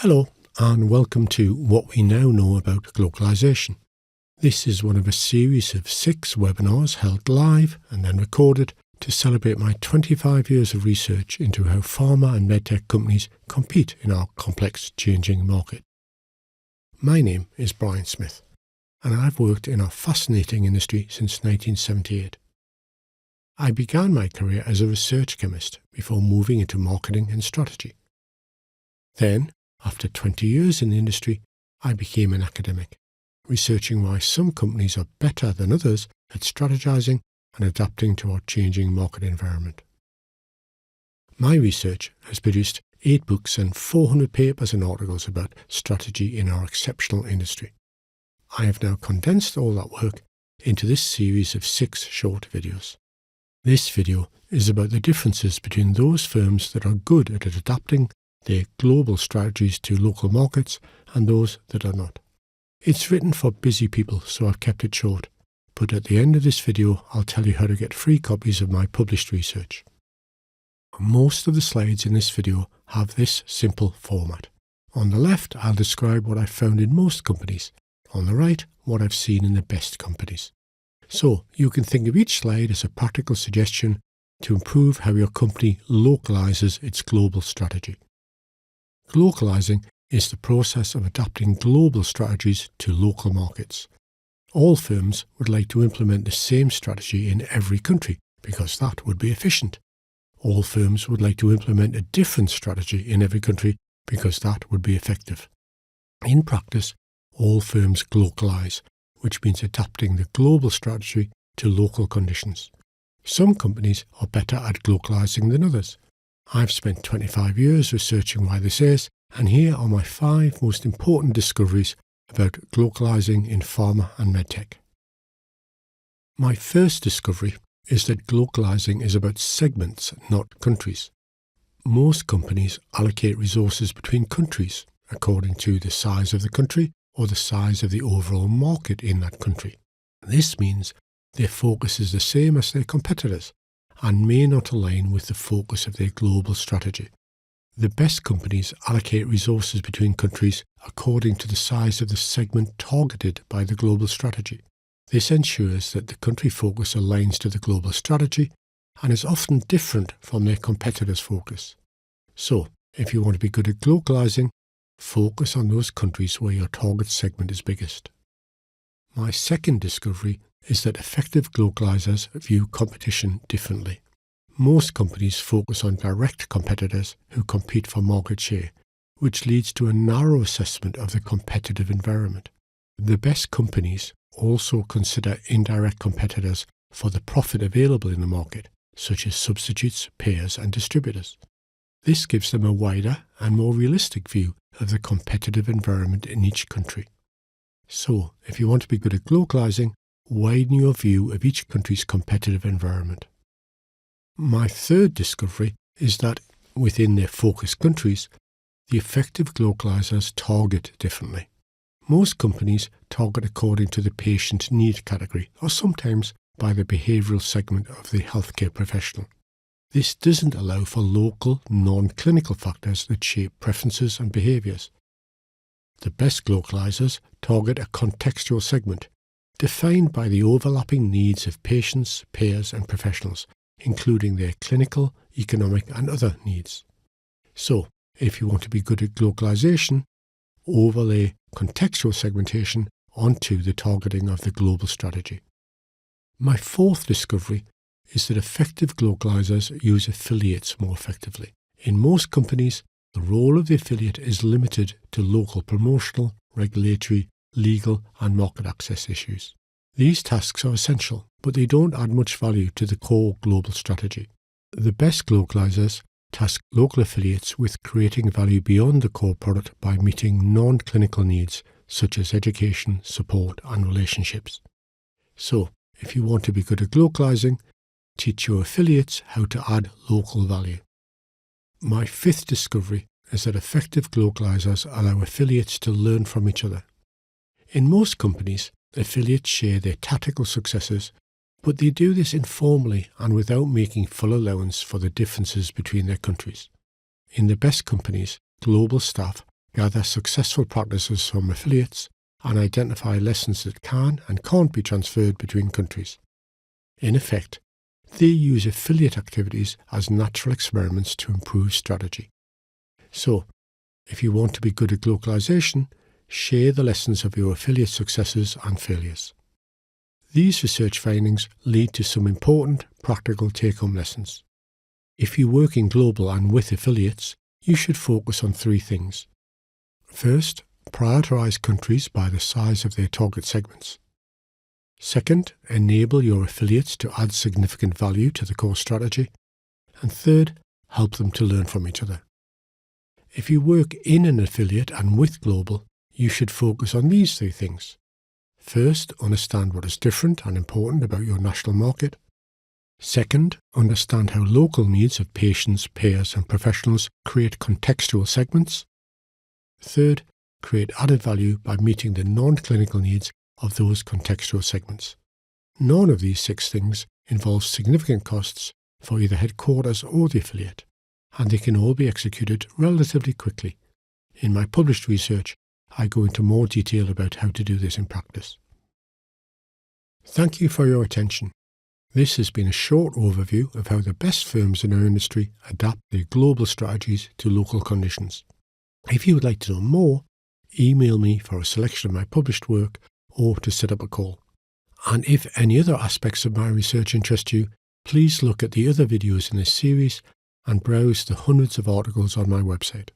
Hello and welcome to What We Now Know About Glocalisation. This is one of a series of 6 webinars held live and then recorded to celebrate my 25 years of research into how pharma and medtech companies compete in our complex changing market. My name is Brian Smith and I've worked in our fascinating industry since 1978. I began my career as a research chemist before moving into marketing and strategy. Then, after 20 years in the industry, I became an academic, researching why some companies are better than others at strategizing and adapting to our changing market environment. My research has produced 8 books and 400 papers and articles about strategy in our exceptional industry. I have now condensed all that work into this series of 6 short videos. This video is about the differences between those firms that are good at adapting their global strategies to local markets and those that are not. It's written for busy people, so I've kept it short, but at the end of this video I'll tell you how to get free copies of my published research. Most of the slides in this video have this simple format. On the left I'll describe what I've found in most companies, on the right what I've seen in the best companies. So you can think of each slide as a practical suggestion to improve how your company localises its global strategy. Glocalising is the process of adapting global strategies to local markets. All firms would like to implement the same strategy in every country because that would be efficient. All firms would like to implement a different strategy in every country because that would be effective. In practice, all firms glocalise, which means adapting the global strategy to local conditions. Some companies are better at glocalising than others. I've spent 25 years researching why this is, and here are my 5 most important discoveries about glocalising in pharma and medtech. My first discovery is that glocalising is about segments, not countries. Most companies allocate resources between countries according to the size of the country or the size of the overall market in that country. This means their focus is the same as their competitors and may not align with the focus of their global strategy. The best companies allocate resources between countries according to the size of the segment targeted by the global strategy. This ensures that the country focus aligns to the global strategy and is often different from their competitors' focus. So, if you want to be good at glocalising, focus on those countries where your target segment is biggest. My second discovery is that effective glocalisers view competition differently. Most companies focus on direct competitors who compete for market share, which leads to a narrow assessment of the competitive environment. The best companies also consider indirect competitors for the profit available in the market, such as substitutes, peers and distributors. This gives them a wider and more realistic view of the competitive environment in each country. So, if you want to be good at glocalising, widen your view of each country's competitive environment. My third discovery is that within their focus countries, the effective glocalisers target differently. Most companies target according to the patient need category or sometimes by the behavioural segment of the healthcare professional. This doesn't allow for local, non-clinical factors that shape preferences and behaviours. The best glocalisers target a contextual segment, defined by the overlapping needs of patients, payers and professionals, including their clinical, economic and other needs. So, if you want to be good at glocalisation, overlay contextual segmentation onto the targeting of the global strategy. My fourth discovery is that effective glocalisers use affiliates more effectively. In most companies, the role of the affiliate is limited to local promotional, regulatory, legal and market access issues. These tasks are essential, but they don't add much value to the core global strategy. The best glocalisers task local affiliates with creating value beyond the core product by meeting non-clinical needs such as education, support and relationships. So, if you want to be good at glocalising, teach your affiliates how to add local value. My fifth discovery is that effective glocalisers allow affiliates to learn from each other. In most companies, affiliates share their tactical successes, but they do this informally and without making full allowance for the differences between their countries. In the best companies, global staff gather successful practices from affiliates, and identify lessons that can and can't be transferred between countries. In effect, they use affiliate activities as natural experiments to improve strategy. So, if you want to be good at glocalisation, share the lessons of your affiliate successes and failures. These research findings lead to some important practical take-home lessons. If you work in global and with affiliates, you should focus on 3 things. First, prioritise countries by the size of their target segments. Second, enable your affiliates to add significant value to the core strategy. And third, help them to learn from each other. If you work in an affiliate and with global, you should focus on these 3 things. First, understand what is different and important about your national market. Second, understand how local needs of patients, payers and professionals create contextual segments. Third, create added value by meeting the non-clinical needs of those contextual segments. None of these 6 things involves significant costs for either headquarters or the affiliate, and they can all be executed relatively quickly. In my published research, I go into more detail about how to do this in practice. Thank you for your attention. This has been a short overview of how the best firms in our industry adapt their global strategies to local conditions. If you would like to know more, email me for a selection of my published work or to set up a call. And if any other aspects of my research interest you, please look at the other videos in this series and browse the hundreds of articles on my website.